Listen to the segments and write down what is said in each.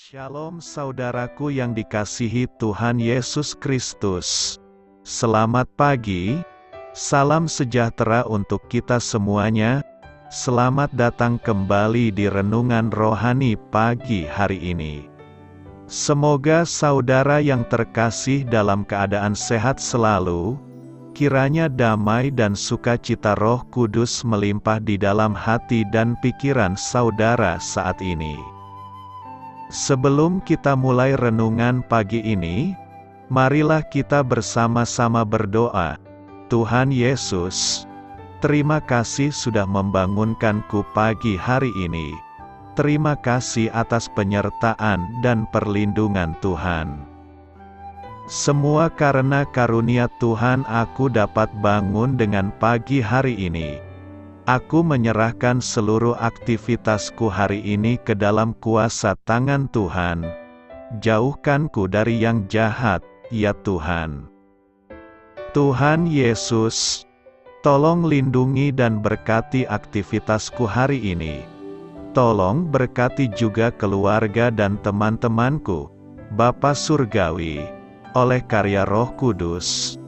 Shalom saudaraku yang dikasihi Tuhan Yesus Kristus. Selamat pagi, salam sejahtera untuk kita semuanya. Selamat datang kembali di Renungan Rohani pagi hari ini. Semoga saudara yang terkasih dalam keadaan sehat selalu. Kiranya damai dan sukacita Roh Kudus melimpah di dalam hati dan pikiran saudara saat ini. Sebelum kita mulai renungan pagi ini, marilah kita bersama-sama berdoa. Tuhan Yesus, terima kasih sudah membangunkanku pagi hari ini. Terima kasih atas penyertaan dan perlindungan Tuhan. Semua karena karunia Tuhan aku dapat bangun dengan pagi hari ini. Aku menyerahkan seluruh aktivitasku hari ini ke dalam kuasa tangan Tuhan. Jauhkanku dari yang jahat, ya Tuhan. Tuhan Yesus, tolong lindungi dan berkati aktivitasku hari ini. Tolong berkati juga keluarga dan teman-temanku, Bapa Surgawi, oleh karya Roh Kudus.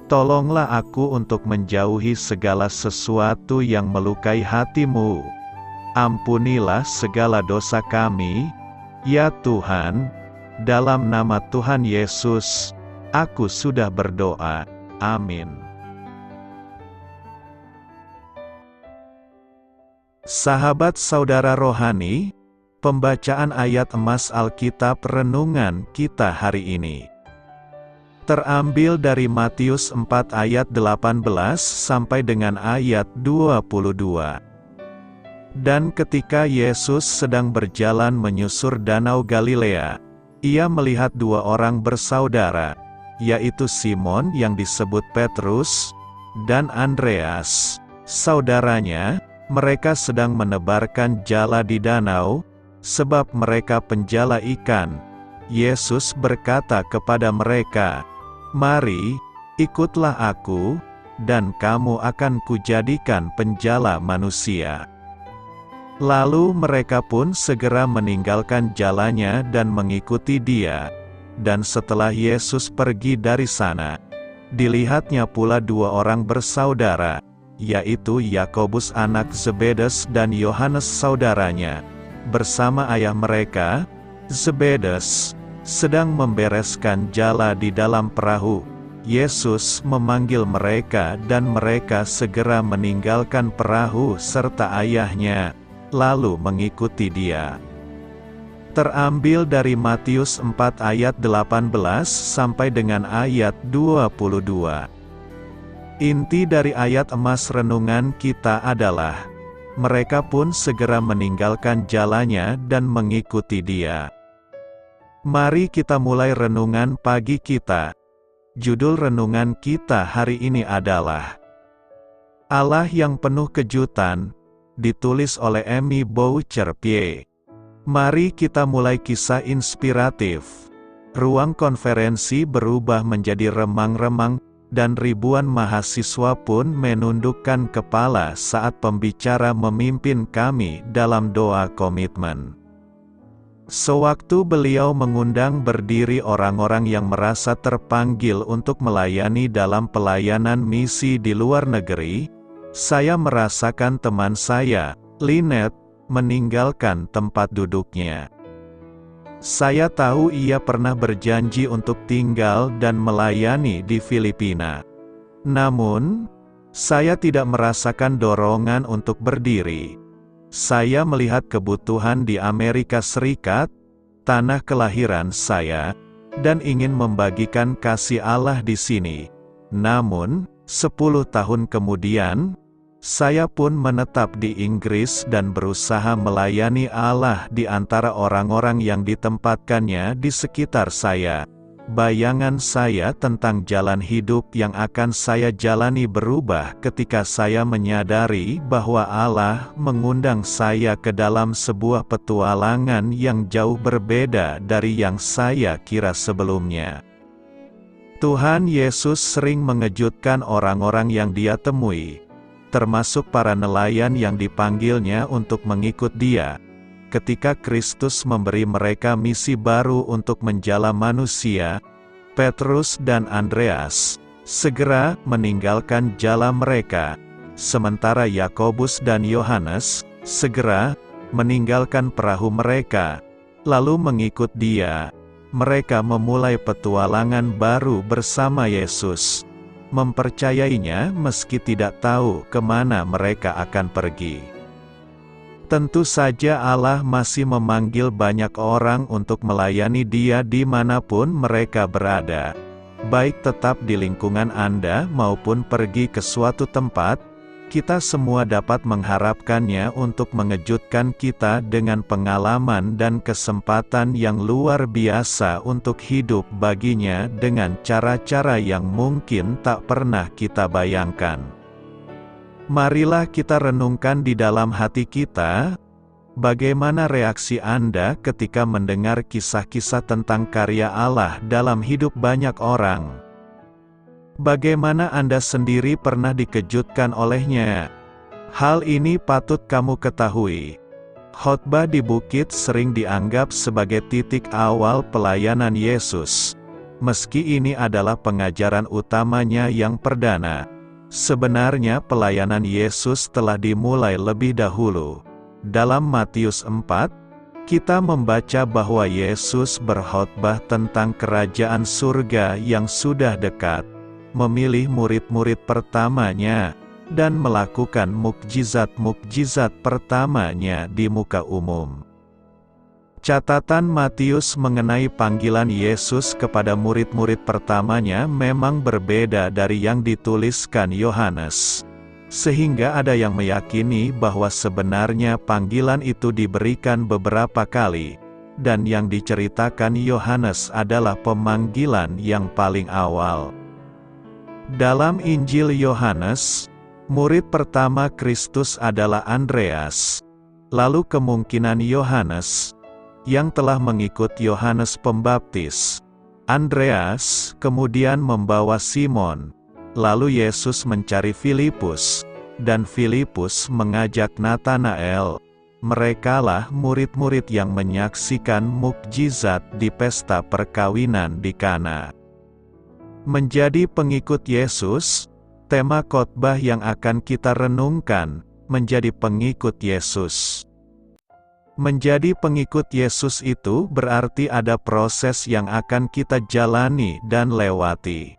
Tolonglah aku untuk menjauhi segala sesuatu yang melukai hati-Mu. Ampunilah segala dosa kami, ya Tuhan. Dalam nama Tuhan Yesus, aku sudah berdoa. Amin. Sahabat saudara rohani, pembacaan ayat emas Alkitab renungan kita hari ini terambil dari Matius 4 ayat 18 sampai dengan ayat 22. Dan ketika Yesus sedang berjalan menyusur danau Galilea, ia melihat dua orang bersaudara, yaitu Simon yang disebut Petrus, dan Andreas, saudaranya. Mereka sedang menebarkan jala di danau, sebab mereka penjala ikan. Yesus berkata kepada mereka, "Mari, ikutlah aku, dan kamu akan kujadikan penjala manusia." Lalu mereka pun segera meninggalkan jalannya dan mengikuti Dia. Dan setelah Yesus pergi dari sana, dilihatnya pula dua orang bersaudara, yaitu Yakobus anak Zebedes dan Yohanes saudaranya, bersama ayah mereka, Zebedes, sedang membereskan jala di dalam perahu. Yesus memanggil mereka dan mereka segera meninggalkan perahu serta ayahnya, lalu mengikuti Dia. Terambil dari Matius 4 ayat 18 sampai dengan ayat 22. Inti dari ayat emas renungan kita adalah, mereka pun segera meninggalkan jalannya dan mengikuti Dia. Mari kita mulai renungan pagi kita. Judul renungan kita hari ini adalah Allah yang penuh kejutan, ditulis oleh Amy Boucher-Pie. Mari kita mulai kisah inspiratif. Ruang konferensi berubah menjadi remang-remang, dan ribuan mahasiswa pun menundukkan kepala saat pembicara memimpin kami dalam doa komitmen. Sewaktu beliau mengundang berdiri orang-orang yang merasa terpanggil untuk melayani dalam pelayanan misi di luar negeri, saya merasakan teman saya, Lynette, meninggalkan tempat duduknya. Saya tahu ia pernah berjanji untuk tinggal dan melayani di Filipina. Namun, saya tidak merasakan dorongan untuk berdiri. Saya melihat kebutuhan di Amerika Serikat, tanah kelahiran saya, dan ingin membagikan kasih Allah di sini. Namun, 10 tahun kemudian, saya pun menetap di Inggris dan berusaha melayani Allah di antara orang-orang yang ditempatkannya di sekitar saya. Bayangan saya tentang jalan hidup yang akan saya jalani berubah ketika saya menyadari bahwa Allah mengundang saya ke dalam sebuah petualangan yang jauh berbeda dari yang saya kira sebelumnya. Tuhan Yesus sering mengejutkan orang-orang yang Dia temui, termasuk para nelayan yang dipanggilnya untuk mengikut Dia. ketika Kristus memberi mereka misi baru untuk menjala manusia, Petrus dan Andreas segera meninggalkan jala mereka, sementara Yakobus dan Yohanes segera meninggalkan perahu mereka, lalu mengikut Dia. Mereka memulai petualangan baru bersama Yesus, mempercayainya meski tidak tahu kemana mereka akan pergi. Tentu saja Allah masih memanggil banyak orang untuk melayani Dia dimanapun mereka berada, baik tetap di lingkungan Anda maupun pergi ke suatu tempat. Kita semua dapat mengharapkannya untuk mengejutkan kita dengan pengalaman dan kesempatan yang luar biasa untuk hidup baginya dengan cara-cara yang mungkin tak pernah kita bayangkan. Marilah kita renungkan di dalam hati kita, bagaimana reaksi Anda ketika mendengar kisah-kisah tentang karya Allah dalam hidup banyak orang? Bagaimana Anda sendiri pernah dikejutkan olehnya? Hal ini patut kamu ketahui. Khotbah di bukit sering dianggap sebagai titik awal pelayanan Yesus. Meski ini adalah pengajaran utamanya yang perdana, sebenarnya pelayanan Yesus telah dimulai lebih dahulu. Dalam Matius 4, kita membaca bahwa Yesus berkhotbah tentang kerajaan surga yang sudah dekat, memilih murid-murid pertamanya, dan melakukan mukjizat-mukjizat pertamanya di muka umum. Catatan Matius mengenai panggilan Yesus kepada murid-murid pertamanya memang berbeda dari yang dituliskan Yohanes, sehingga ada yang meyakini bahwa sebenarnya panggilan itu diberikan beberapa kali, dan yang diceritakan Yohanes adalah pemanggilan yang paling awal. Dalam Injil Yohanes, murid pertama Kristus adalah Andreas. Lalu kemungkinan Yohanes, yang telah mengikut Yohanes Pembaptis. Andreas kemudian membawa Simon. Lalu Yesus mencari Filipus, dan Filipus mengajak Natanael. Merekalah murid-murid yang menyaksikan mukjizat di pesta perkawinan di Kana. Menjadi pengikut Yesus, tema khotbah yang akan kita renungkan, menjadi pengikut Yesus. Menjadi pengikut Yesus itu berarti ada proses yang akan kita jalani dan lewati.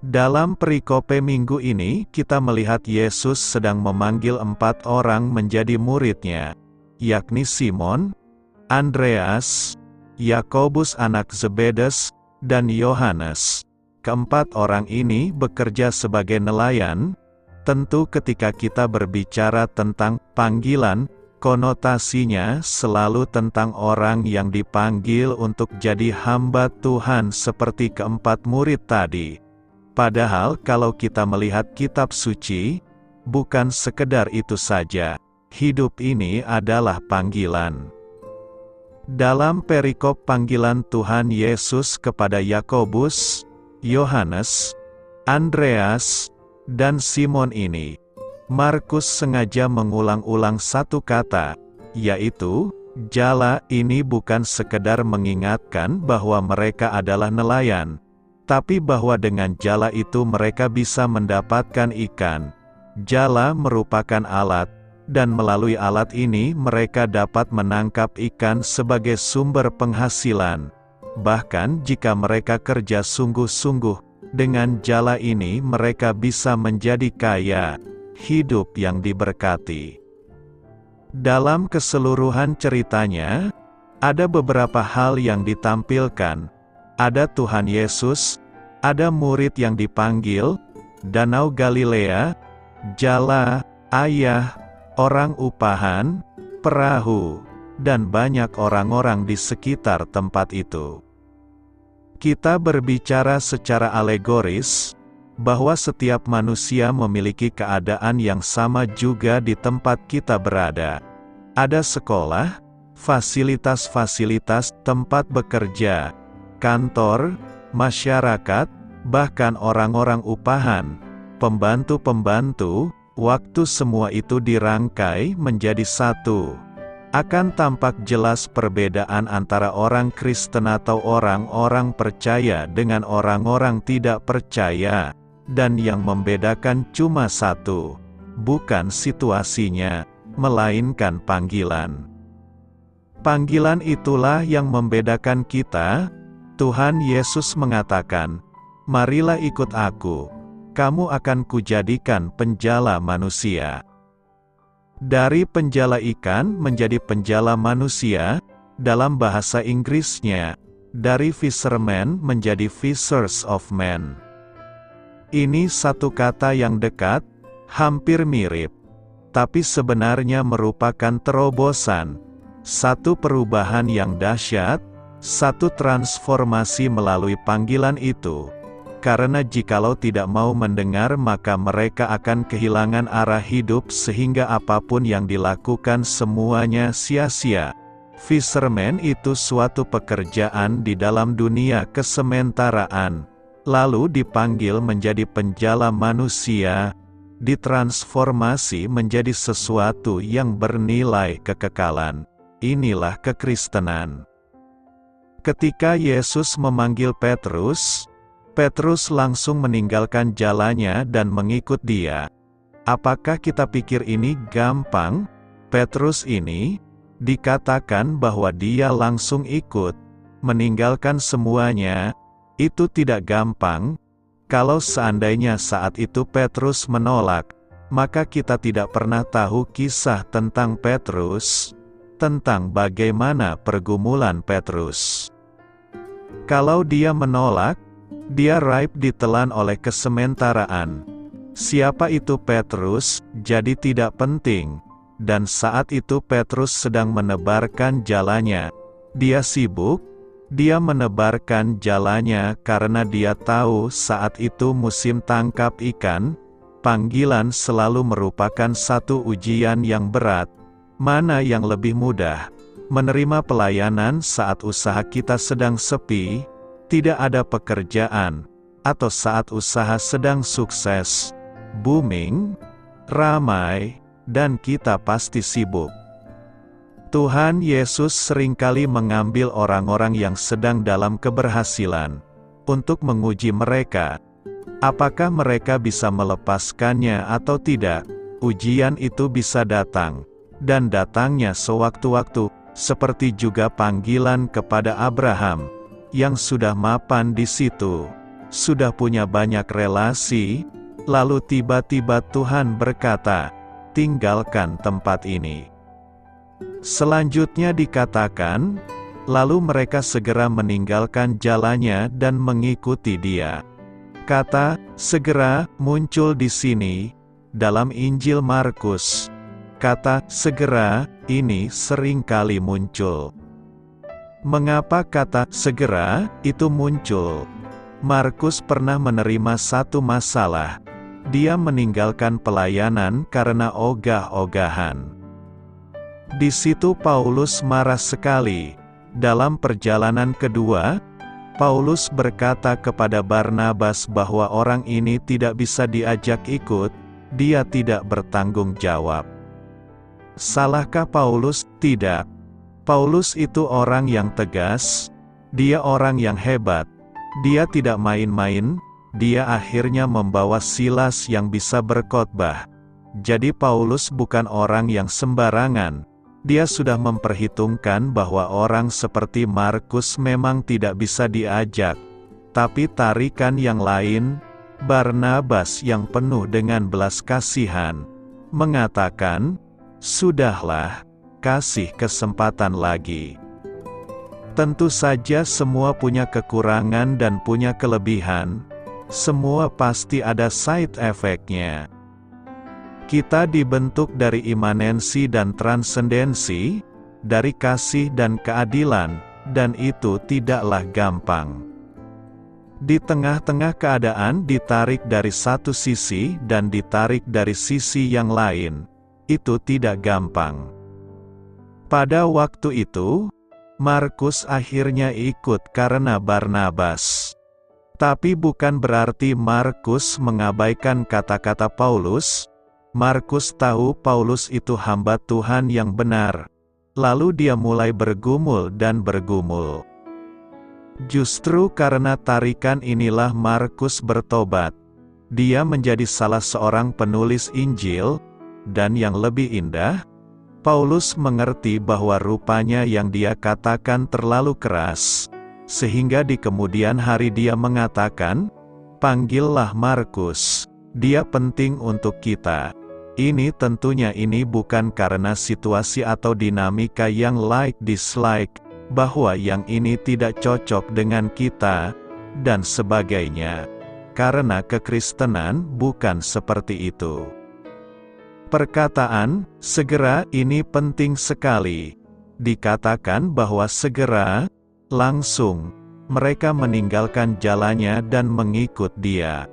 Dalam perikope minggu ini, kita melihat Yesus sedang memanggil 4 orang menjadi muridnya, yakni Simon, Andreas, Yakobus anak Zebedes, dan Yohanes. Keempat orang ini bekerja sebagai nelayan. Tentu ketika kita berbicara tentang panggilan, konotasinya selalu tentang orang yang dipanggil untuk jadi hamba Tuhan seperti keempat murid tadi. Padahal kalau kita melihat kitab suci, bukan sekedar itu saja. Hidup ini adalah panggilan. Dalam perikop panggilan Tuhan Yesus kepada Yakobus, Yohanes, Andreas, dan Simon ini, Markus sengaja mengulang-ulang satu kata, yaitu, jala. Ini bukan sekedar mengingatkan bahwa mereka adalah nelayan, tapi bahwa dengan jala itu mereka bisa mendapatkan ikan. Jala merupakan alat, dan melalui alat ini mereka dapat menangkap ikan sebagai sumber penghasilan. Bahkan jika mereka kerja sungguh-sungguh, dengan jala ini mereka bisa menjadi kaya, hidup yang diberkati. Dalam keseluruhan ceritanya, ada beberapa hal yang ditampilkan. Ada Tuhan Yesus, ada murid yang dipanggil, Danau Galilea, jala, ayah, orang upahan, perahu, dan banyak orang-orang di sekitar tempat itu. Kita berbicara secara alegoris, bahwa setiap manusia memiliki keadaan yang sama juga di tempat kita berada. Ada sekolah, fasilitas-fasilitas tempat bekerja, kantor, masyarakat, bahkan orang-orang upahan, pembantu-pembantu, waktu semua itu dirangkai menjadi satu. Akan tampak jelas perbedaan antara orang Kristen atau orang-orang percaya dengan orang-orang tidak percaya, dan yang membedakan cuma satu, bukan situasinya, melainkan panggilan. Panggilan itulah yang membedakan kita. Tuhan Yesus mengatakan, "Marilah ikut aku, kamu akan kujadikan penjala manusia." Dari penjala ikan menjadi penjala manusia, dalam bahasa Inggrisnya, dari fisherman menjadi fishers of men. Ini satu kata yang dekat, hampir mirip, tapi sebenarnya merupakan terobosan, satu perubahan yang dahsyat, satu transformasi melalui panggilan itu. Karena jikalau tidak mau mendengar maka mereka akan kehilangan arah hidup sehingga apapun yang dilakukan semuanya sia-sia. Fisherman itu suatu pekerjaan di dalam dunia kesementaraan, lalu dipanggil menjadi penjala manusia, ditransformasi menjadi sesuatu yang bernilai kekekalan. Inilah kekristenan. Ketika Yesus memanggil Petrus, Petrus langsung meninggalkan jalannya dan mengikut dia. Apakah kita pikir ini gampang? Petrus ini, dikatakan bahwa dia langsung ikut, meninggalkan semuanya. Itu tidak gampang. Kalau seandainya saat itu Petrus menolak, maka kita tidak pernah tahu kisah tentang Petrus, tentang bagaimana pergumulan Petrus. Kalau dia menolak, dia raib ditelan oleh kesementaraan. Siapa itu Petrus, jadi tidak penting. Dan saat itu Petrus sedang menebarkan jalannya. Dia sibuk, dia menebarkan jalannya karena dia tahu saat itu musim tangkap ikan. Panggilan selalu merupakan satu ujian yang berat. Mana yang lebih mudah? Menerima pelayanan saat usaha kita sedang sepi, tidak ada pekerjaan, atau saat usaha sedang sukses, booming, ramai, dan kita pasti sibuk. Tuhan Yesus seringkali mengambil orang-orang yang sedang dalam keberhasilan, untuk menguji mereka. Apakah mereka bisa melepaskannya atau tidak? Ujian itu bisa datang, dan datangnya sewaktu-waktu, seperti juga panggilan kepada Abraham, yang sudah mapan di situ, sudah punya banyak relasi, lalu tiba-tiba Tuhan berkata, "Tinggalkan tempat ini." Selanjutnya dikatakan, lalu mereka segera meninggalkan jalannya dan mengikuti dia. Kata "segera" muncul di sini, dalam Injil Markus. Kata "segera" ini seringkali muncul. Mengapa kata "segera" itu muncul? Markus pernah menerima satu masalah. Dia meninggalkan pelayanan karena ogah-ogahan. Di situ Paulus marah sekali. Dalam perjalanan kedua, Paulus berkata kepada Barnabas bahwa orang ini tidak bisa diajak ikut, dia tidak bertanggung jawab. Salahkah Paulus? Tidak. Paulus itu orang yang tegas, dia orang yang hebat, dia tidak main-main, dia akhirnya membawa Silas yang bisa berkhotbah. Jadi Paulus bukan orang yang sembarangan, dia sudah memperhitungkan bahwa orang seperti Markus memang tidak bisa diajak, tapi tarikan yang lain, Barnabas yang penuh dengan belas kasihan, mengatakan, "Sudahlah, kasih kesempatan lagi." Tentu saja semua punya kekurangan dan punya kelebihan. Semua pasti ada side effect-nya. Kita dibentuk dari imanensi dan transendensi, dari kasih dan keadilan, dan itu tidaklah gampang. Di tengah-tengah keadaan ditarik dari satu sisi dan ditarik dari sisi yang lain, itu tidak gampang. Pada waktu itu, Markus akhirnya ikut karena Barnabas. Tapi bukan berarti Markus mengabaikan kata-kata Paulus. Markus tahu Paulus itu hamba Tuhan yang benar. Lalu dia mulai bergumul dan bergumul. Justru karena tarikan inilah Markus bertobat. Dia menjadi salah seorang penulis Injil, dan yang lebih indah, Paulus mengerti bahwa rupanya yang dia katakan terlalu keras, sehingga di kemudian hari dia mengatakan, "Panggillah Markus, dia penting untuk kita." Ini tentunya bukan karena situasi atau dinamika yang like-dislike, bahwa yang ini tidak cocok dengan kita, dan sebagainya. Karena kekristenan bukan seperti itu. Perkataan, segera, ini penting sekali. Dikatakan bahwa segera, langsung, mereka meninggalkan jalannya dan mengikut dia.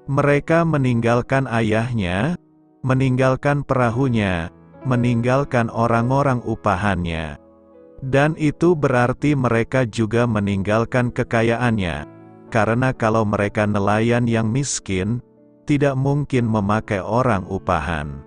Mereka meninggalkan ayahnya, meninggalkan perahunya, meninggalkan orang-orang upahannya. Dan itu berarti mereka juga meninggalkan kekayaannya, karena kalau mereka nelayan yang miskin, tidak mungkin memakai orang upahan.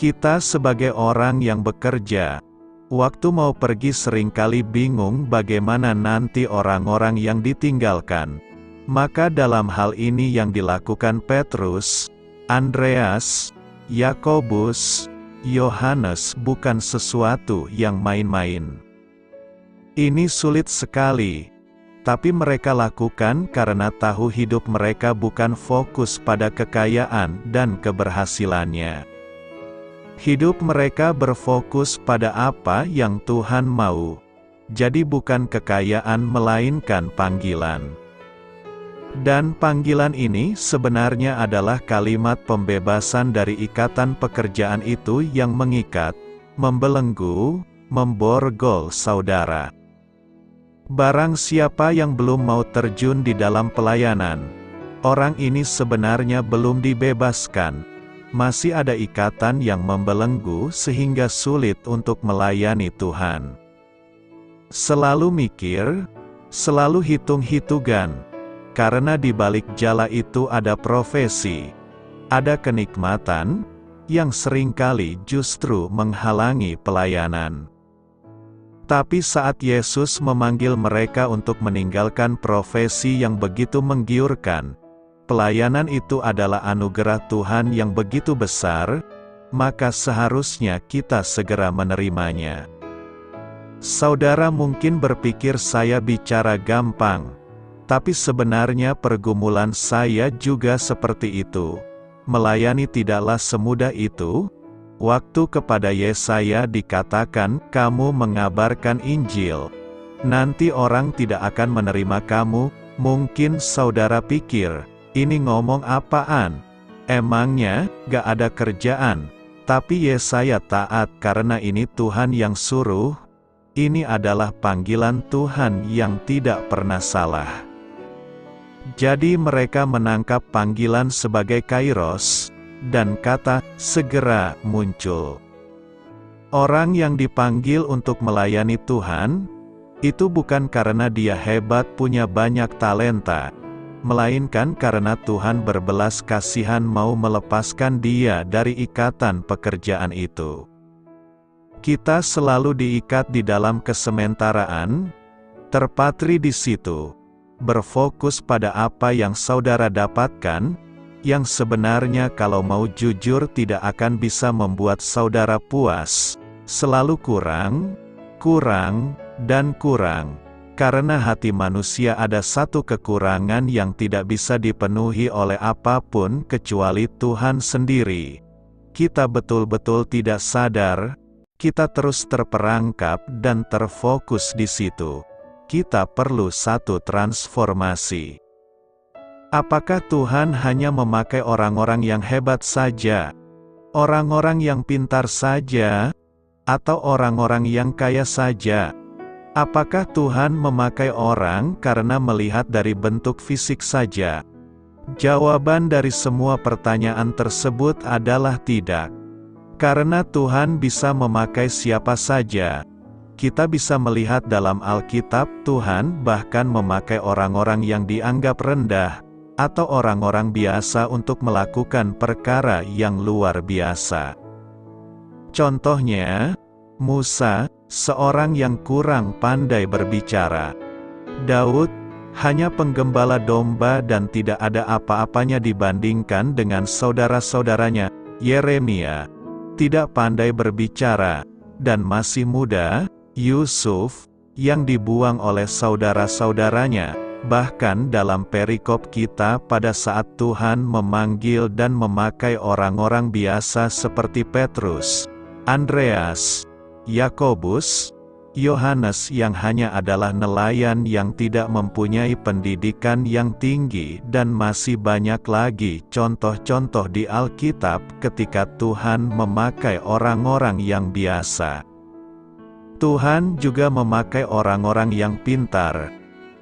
Kita sebagai orang yang bekerja, waktu mau pergi seringkali bingung bagaimana nanti orang-orang yang ditinggalkan. Maka dalam hal ini yang dilakukan Petrus, Andreas, Yakobus, Yohanes bukan sesuatu yang main-main. Ini sulit sekali, tapi mereka lakukan karena tahu hidup mereka bukan fokus pada kekayaan dan keberhasilannya. Hidup mereka berfokus pada apa yang Tuhan mau. Jadi bukan kekayaan melainkan panggilan. Dan panggilan ini sebenarnya adalah kalimat pembebasan dari ikatan pekerjaan itu yang mengikat, membelenggu, memborgol saudara. Barang siapa yang belum mau terjun di dalam pelayanan, orang ini sebenarnya belum dibebaskan. Masih ada ikatan yang membelenggu sehingga sulit untuk melayani Tuhan. Selalu mikir, selalu hitung-hitungan. Karena di balik jala itu ada profesi, ada kenikmatan, yang seringkali justru menghalangi pelayanan. Tapi saat Yesus memanggil mereka untuk meninggalkan profesi yang begitu menggiurkan, pelayanan itu adalah anugerah Tuhan yang begitu besar, maka seharusnya kita segera menerimanya. Saudara mungkin berpikir saya bicara gampang. Tapi sebenarnya pergumulan saya juga seperti itu. Melayani tidaklah semudah itu. Waktu kepada Yesaya dikatakan, "Kamu mengabarkan Injil. Nanti orang tidak akan menerima kamu." Mungkin saudara pikir, ini ngomong apaan? Emangnya gak ada kerjaan? Tapi Yesaya taat karena ini Tuhan yang suruh. Ini adalah panggilan Tuhan yang tidak pernah salah. Jadi mereka menangkap panggilan sebagai kairos, dan kata, segera muncul. Orang yang dipanggil untuk melayani Tuhan, itu bukan karena dia hebat punya banyak talenta, melainkan karena Tuhan berbelas kasihan mau melepaskan dia dari ikatan pekerjaan itu. Kita selalu diikat di dalam kesementaraan, terpatri di situ. Berfokus pada apa yang saudara dapatkan, yang sebenarnya kalau mau jujur tidak akan bisa membuat saudara puas, selalu kurang, dan kurang. Karena hati manusia ada satu kekurangan yang tidak bisa dipenuhi oleh apapun kecuali Tuhan sendiri. Kita betul-betul tidak sadar, kita terus terperangkap dan terfokus di situ. Kita perlu satu transformasi. Apakah Tuhan hanya memakai orang-orang yang hebat saja? Orang-orang yang pintar saja? Atau orang-orang yang kaya saja? Apakah Tuhan memakai orang karena melihat dari bentuk fisik saja? Jawaban dari semua pertanyaan tersebut adalah tidak. Karena Tuhan bisa memakai siapa saja. Kita bisa melihat dalam Alkitab, Tuhan bahkan memakai orang-orang yang dianggap rendah, atau orang-orang biasa untuk melakukan perkara yang luar biasa. Contohnya, Musa, seorang yang kurang pandai berbicara. Daud, hanya penggembala domba dan tidak ada apa-apanya dibandingkan dengan saudara-saudaranya. Yeremia, tidak pandai berbicara, dan masih muda. Yusuf, yang dibuang oleh saudara-saudaranya. Bahkan dalam perikop kita pada saat Tuhan memanggil dan memakai orang-orang biasa seperti Petrus, Andreas, Yakobus, Yohanes yang hanya adalah nelayan yang tidak mempunyai pendidikan yang tinggi, dan masih banyak lagi contoh-contoh di Alkitab ketika Tuhan memakai orang-orang yang biasa. Tuhan juga memakai orang-orang yang pintar,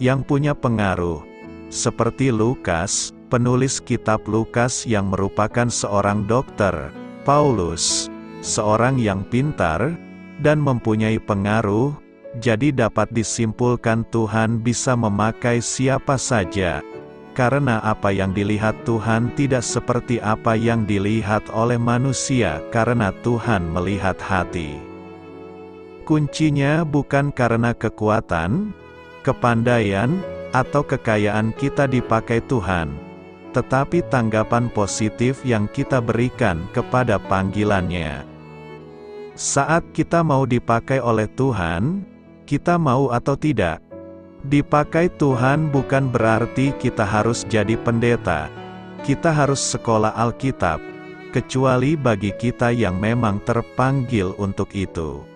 yang punya pengaruh, seperti Lukas, penulis kitab Lukas yang merupakan seorang dokter, Paulus, seorang yang pintar, dan mempunyai pengaruh, jadi dapat disimpulkan Tuhan bisa memakai siapa saja, karena apa yang dilihat Tuhan tidak seperti apa yang dilihat oleh manusia, karena Tuhan melihat hati. Kuncinya bukan karena kekuatan, kepandaian, atau kekayaan kita dipakai Tuhan, tetapi tanggapan positif yang kita berikan kepada panggilannya. Saat kita mau dipakai oleh Tuhan, kita mau atau tidak. Dipakai Tuhan bukan berarti kita harus jadi pendeta. Kita harus sekolah Alkitab, kecuali bagi kita yang memang terpanggil untuk itu.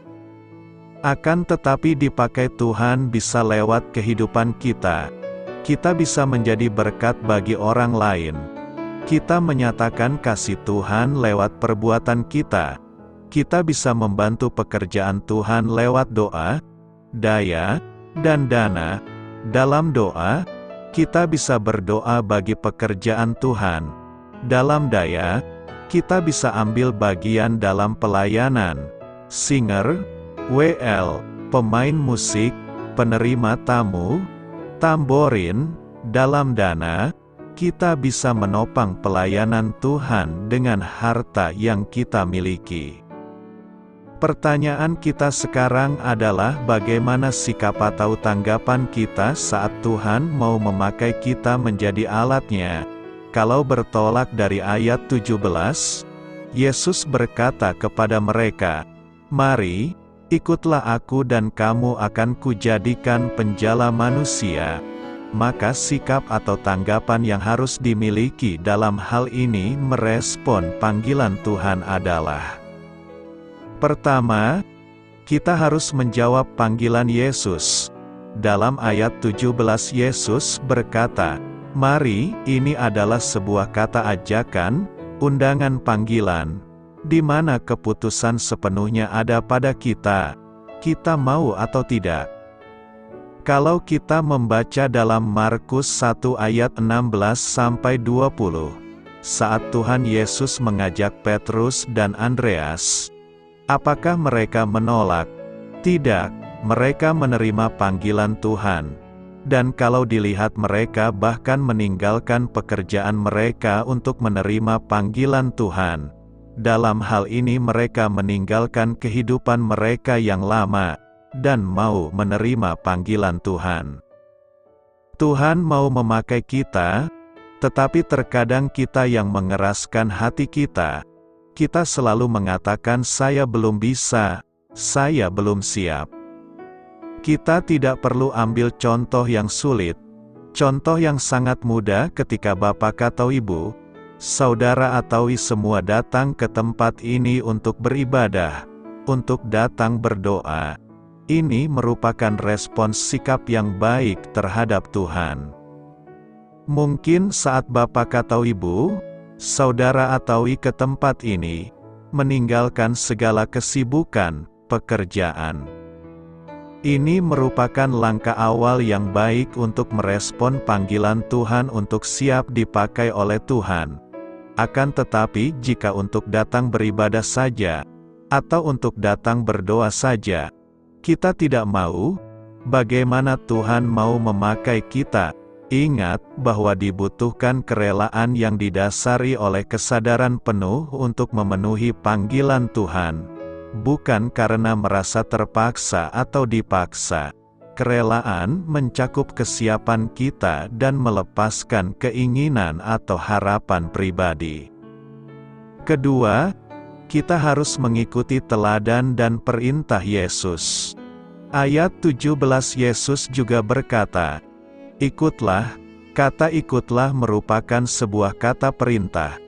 Akan tetapi dipakai Tuhan bisa lewat kehidupan kita. Kita bisa menjadi berkat bagi orang lain. Kita menyatakan kasih Tuhan lewat perbuatan kita. Kita bisa membantu pekerjaan Tuhan lewat doa, daya, dan dana. Dalam doa, kita bisa berdoa bagi pekerjaan Tuhan. Dalam daya, kita bisa ambil bagian dalam pelayanan. Singer, WL, pemain musik, penerima tamu, tamborin. Dalam dana, kita bisa menopang pelayanan Tuhan dengan harta yang kita miliki. Pertanyaan kita sekarang adalah bagaimana sikap atau tanggapan kita saat Tuhan mau memakai kita menjadi alatnya. Kalau bertolak dari ayat 17, Yesus berkata kepada mereka, "Mari, ikutlah aku dan kamu akan kujadikan penjala manusia." Maka sikap atau tanggapan yang harus dimiliki dalam hal ini merespon panggilan Tuhan adalah: pertama, kita harus menjawab panggilan Yesus. Dalam ayat 17 Yesus berkata, "Mari," ini adalah sebuah kata ajakan, undangan panggilan, di mana keputusan sepenuhnya ada pada kita. Kita mau atau tidak. Kalau kita membaca dalam Markus 1 ayat 16-20, saat Tuhan Yesus mengajak Petrus dan Andreas, apakah mereka menolak? Tidak, mereka menerima panggilan Tuhan. Dan kalau dilihat mereka bahkan meninggalkan pekerjaan mereka untuk menerima panggilan Tuhan. Dalam hal ini mereka meninggalkan kehidupan mereka yang lama, dan mau menerima panggilan Tuhan. Tuhan mau memakai kita, tetapi terkadang kita yang mengeraskan hati kita. Kita selalu mengatakan saya belum bisa, saya belum siap. Kita tidak perlu ambil contoh yang sulit. Contoh yang sangat mudah ketika bapak atau ibu, saudara atau semua datang ke tempat ini untuk beribadah, untuk datang berdoa. Ini merupakan respons sikap yang baik terhadap Tuhan. Mungkin saat bapak atau ibu, saudara atau ke tempat ini, meninggalkan segala kesibukan, pekerjaan. Ini merupakan langkah awal yang baik untuk merespon panggilan Tuhan untuk siap dipakai oleh Tuhan. Akan tetapi jika untuk datang beribadah saja, atau untuk datang berdoa saja, kita tidak mau, bagaimana Tuhan mau memakai kita? Ingat bahwa dibutuhkan kerelaan yang didasari oleh kesadaran penuh untuk memenuhi panggilan Tuhan. bukan karena merasa terpaksa atau dipaksa. Kerelaan mencakup kesiapan kita dan melepaskan keinginan atau harapan pribadi. Kedua, kita harus mengikuti teladan dan perintah Yesus. Ayat 17 Yesus juga berkata, "Ikutlah." Kata ikutlah merupakan sebuah kata perintah.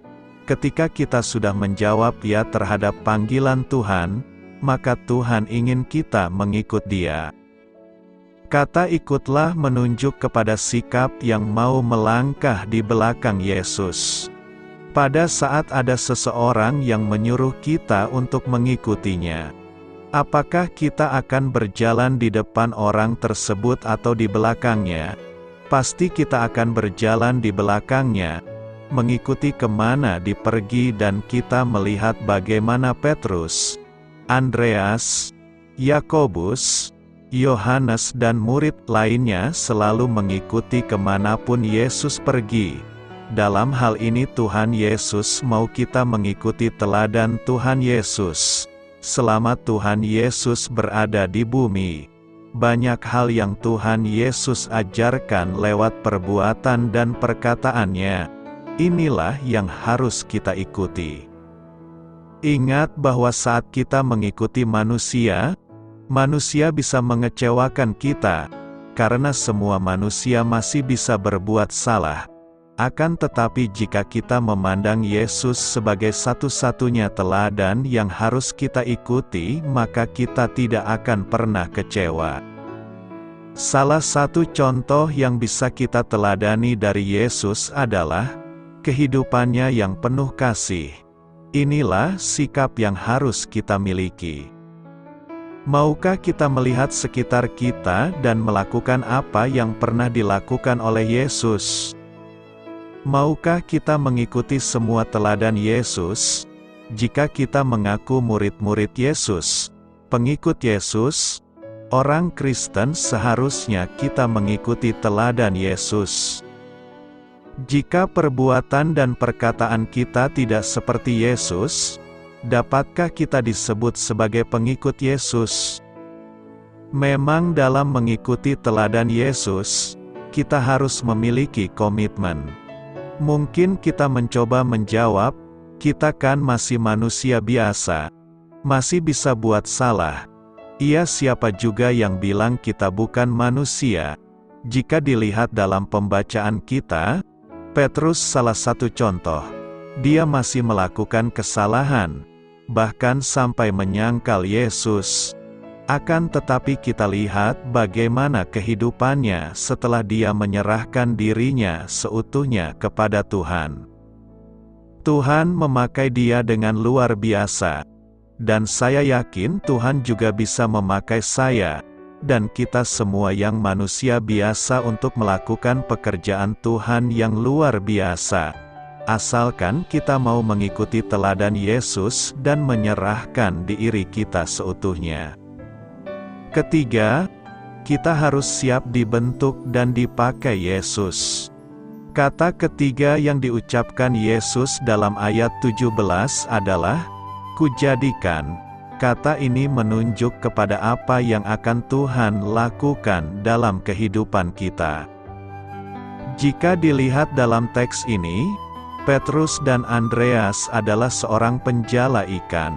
Ketika kita sudah menjawab ya terhadap panggilan Tuhan, maka Tuhan ingin kita mengikut Dia. Kata ikutlah menunjuk kepada sikap yang mau melangkah di belakang Yesus. Pada saat ada seseorang yang menyuruh kita untuk mengikutinya, apakah kita akan berjalan di depan orang tersebut atau di belakangnya? Pasti kita akan berjalan di belakangnya, mengikuti kemana dipergi, dan kita melihat bagaimana Petrus, Andreas, Yakobus, Yohanes dan murid lainnya selalu mengikuti kemanapun Yesus pergi. Dalam hal ini Tuhan Yesus mau kita mengikuti teladan Tuhan Yesus. Selama Tuhan Yesus berada di bumi, banyak hal yang Tuhan Yesus ajarkan lewat perbuatan dan perkataannya. Inilah yang harus kita ikuti. Ingat bahwa saat kita mengikuti manusia, manusia bisa mengecewakan kita, karena semua manusia masih bisa berbuat salah. Akan tetapi jika kita memandang Yesus sebagai satu-satunya teladan yang harus kita ikuti, maka kita tidak akan pernah kecewa. Salah satu contoh yang bisa kita teladani dari Yesus adalah kehidupannya yang penuh kasih. Inilah sikap yang harus kita miliki. Maukah kita melihat sekitar kita dan melakukan apa yang pernah dilakukan oleh Yesus? Maukah kita mengikuti semua teladan Yesus? Jika kita mengaku murid-murid Yesus, pengikut Yesus, orang Kristen seharusnya kita mengikuti teladan Yesus. Jika perbuatan dan perkataan kita tidak seperti Yesus, dapatkah kita disebut sebagai pengikut Yesus? Memang dalam mengikuti teladan Yesus, kita harus memiliki komitmen. Mungkin kita mencoba menjawab, kita kan masih manusia biasa, masih bisa buat salah. Iya, siapa juga yang bilang kita bukan manusia? Jika dilihat dalam pembacaan kita, Petrus salah satu contoh. Dia masih melakukan kesalahan, bahkan sampai menyangkal Yesus. Akan tetapi kita lihat bagaimana kehidupannya setelah dia menyerahkan dirinya seutuhnya kepada Tuhan. Tuhan memakai dia dengan luar biasa. Dan saya yakin Tuhan juga bisa memakai saya, dan kita semua yang manusia biasa untuk melakukan pekerjaan Tuhan yang luar biasa. Asalkan kita mau mengikuti teladan Yesus dan menyerahkan diri kita seutuhnya. Ketiga, kita harus siap dibentuk dan dipakai Yesus. Kata ketiga yang diucapkan Yesus dalam ayat 17 adalah, "Kujadikan." Kata ini menunjuk kepada apa yang akan Tuhan lakukan dalam kehidupan kita. Jika dilihat dalam teks ini, Petrus dan Andreas adalah seorang penjala ikan.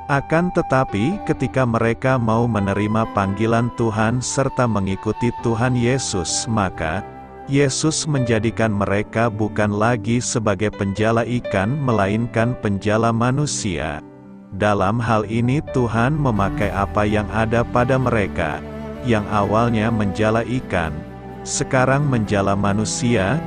Akan tetapi ketika mereka mau menerima panggilan Tuhan serta mengikuti Tuhan Yesus, maka Yesus menjadikan mereka bukan lagi sebagai penjala ikan melainkan penjala manusia. Dalam hal ini Tuhan memakai apa yang ada pada mereka, yang awalnya menjala ikan, sekarang menjala manusia.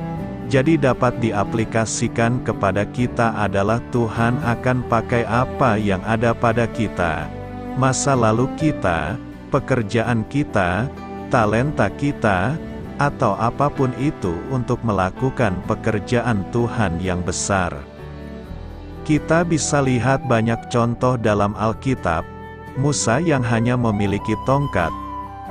Jadi dapat diaplikasikan kepada kita adalah Tuhan akan pakai apa yang ada pada kita. Masa lalu kita, pekerjaan kita, talenta kita, atau apapun itu untuk melakukan pekerjaan Tuhan yang besar. Kita bisa lihat banyak contoh dalam Alkitab. Musa yang hanya memiliki tongkat.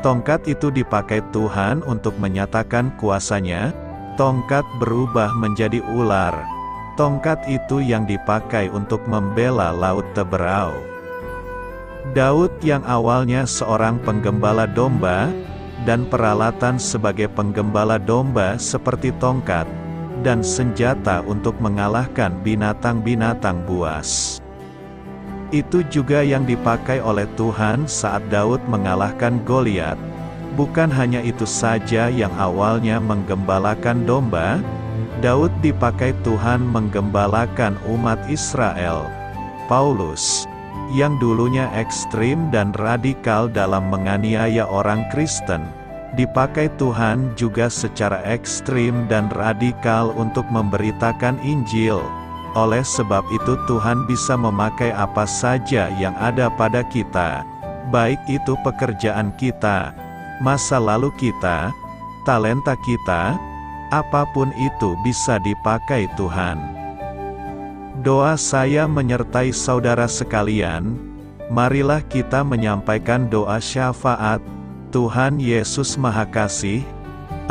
Tongkat itu dipakai Tuhan untuk menyatakan kuasanya. Tongkat berubah menjadi ular. Tongkat itu yang dipakai untuk membela Laut Teberau. Daud yang awalnya seorang penggembala domba, dan peralatan sebagai penggembala domba seperti tongkat, dan senjata untuk mengalahkan binatang-binatang buas. Itu juga yang dipakai oleh Tuhan saat Daud mengalahkan Goliat. Bukan hanya itu saja yang awalnya menggembalakan domba, Daud dipakai Tuhan menggembalakan umat Israel. Paulus, yang dulunya ekstrim dan radikal dalam menganiaya orang Kristen, dipakai Tuhan juga secara ekstrim dan radikal untuk memberitakan Injil. Oleh sebab itu Tuhan bisa memakai apa saja yang ada pada kita, baik itu pekerjaan kita, masa lalu kita, talenta kita, apapun itu bisa dipakai Tuhan. Doa saya menyertai saudara sekalian. Marilah kita menyampaikan doa syafaat. Tuhan Yesus Mahakasih,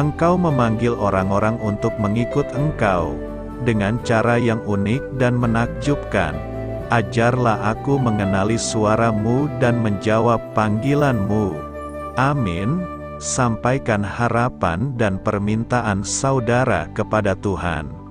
Engkau memanggil orang-orang untuk mengikut Engkau, dengan cara yang unik dan menakjubkan. Ajarlah aku mengenali suara-Mu dan menjawab panggilan-Mu. Amin. Sampaikan harapan dan permintaan saudara kepada Tuhan.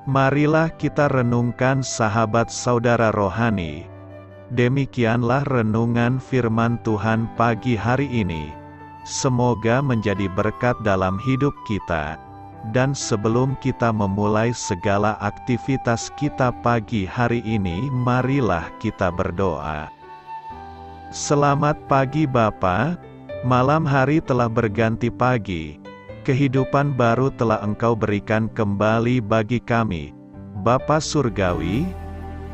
Marilah kita renungkan sahabat saudara rohani. Demikianlah renungan firman Tuhan pagi hari ini. Semoga menjadi berkat dalam hidup kita. Dan sebelum kita memulai segala aktivitas kita pagi hari ini, marilah kita berdoa. Selamat pagi Bapa, malam hari telah berganti pagi. Kehidupan baru telah Engkau berikan kembali bagi kami. Bapa Surgawi,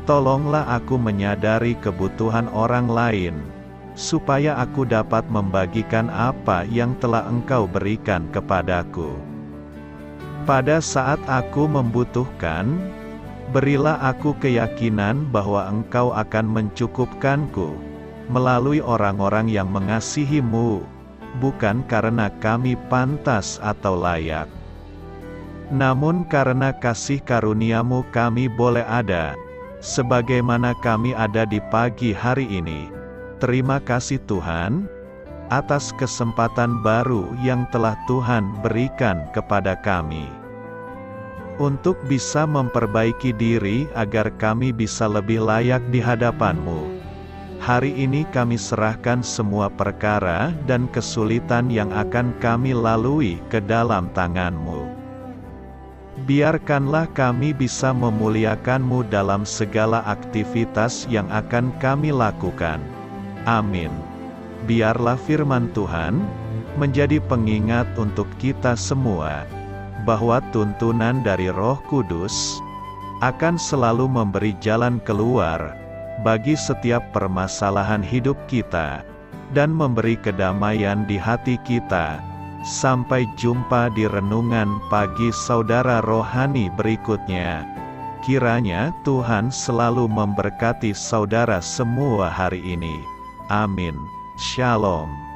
tolonglah aku menyadari kebutuhan orang lain, supaya aku dapat membagikan apa yang telah Engkau berikan kepadaku. Pada saat aku membutuhkan, berilah aku keyakinan bahwa Engkau akan mencukupkanku, melalui orang-orang yang mengasihi-Mu, bukan karena kami pantas atau layak, namun karena kasih karunia-Mu kami boleh ada, sebagaimana kami ada di pagi hari ini. Terima kasih Tuhan, atas kesempatan baru yang telah Tuhan berikan kepada kami, untuk bisa memperbaiki diri agar kami bisa lebih layak di hadapan-Mu. Hari ini kami serahkan semua perkara dan kesulitan yang akan kami lalui ke dalam tangan-Mu. Biarkanlah kami bisa memuliakan-Mu dalam segala aktivitas yang akan kami lakukan. Amin. Biarlah firman Tuhan menjadi pengingat untuk kita semua, bahwa tuntunan dari Roh Kudus akan selalu memberi jalan keluar bagi setiap permasalahan hidup kita, dan memberi kedamaian di hati kita. Sampai jumpa di renungan pagi saudara rohani berikutnya. Kiranya Tuhan selalu memberkati saudara semua hari ini. Amin. Shalom.